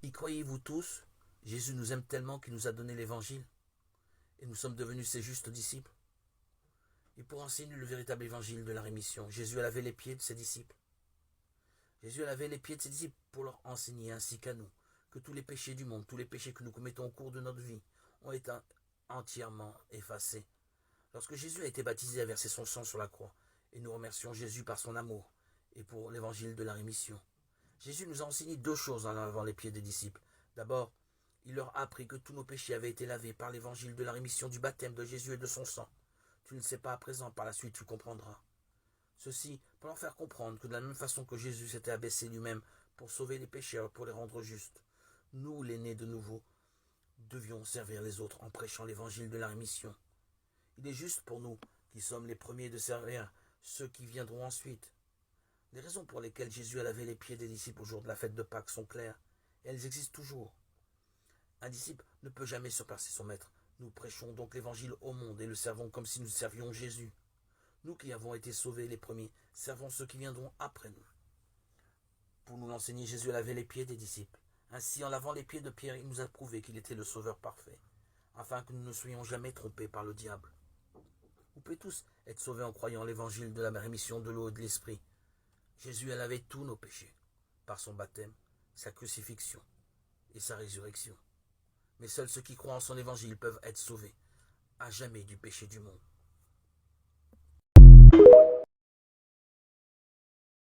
Y croyez-vous tous? Jésus nous aime tellement qu'il nous a donné l'évangile et nous sommes devenus ses justes disciples. Et pour enseigner le véritable évangile de la rémission, Jésus a lavé les pieds de ses disciples. Jésus a lavé les pieds de ses disciples pour leur enseigner ainsi qu'à nous que tous les péchés du monde, tous les péchés que nous commettons au cours de notre vie ont été entièrement effacés. Lorsque Jésus a été baptisé, a versé son sang sur la croix, et nous remercions Jésus par son amour et pour l'évangile de la rémission. Jésus nous a enseigné deux choses en lavant les pieds des disciples. D'abord, il leur a appris que tous nos péchés avaient été lavés par l'évangile de la rémission du baptême de Jésus et de son sang. Tu ne le sais pas à présent, par la suite tu comprendras. Ceci pour leur faire comprendre que de la même façon que Jésus s'était abaissé lui-même pour sauver les pécheurs, pour les rendre justes, nous, les nés de nouveau, devions servir les autres en prêchant l'évangile de la rémission. Il est juste pour nous, qui sommes les premiers, de servir ceux qui viendront ensuite. Les raisons pour lesquelles Jésus a lavé les pieds des disciples au jour de la fête de Pâques sont claires, et elles existent toujours. Un disciple ne peut jamais surpasser son maître. Nous prêchons donc l'évangile au monde et le servons comme si nous servions Jésus. Nous qui avons été sauvés les premiers, servons ceux qui viendront après nous. Pour nous l'enseigner, Jésus a lavé les pieds des disciples. Ainsi, en lavant les pieds de Pierre, il nous a prouvé qu'il était le Sauveur parfait, afin que nous ne soyons jamais trompés par le diable. Vous pouvez tous être sauvés en croyant l'évangile de la rémission de l'eau et de l'esprit. Jésus a lavé tous nos péchés, par son baptême, sa crucifixion et sa résurrection. Mais seuls ceux qui croient en son évangile peuvent être sauvés, à jamais du péché du monde.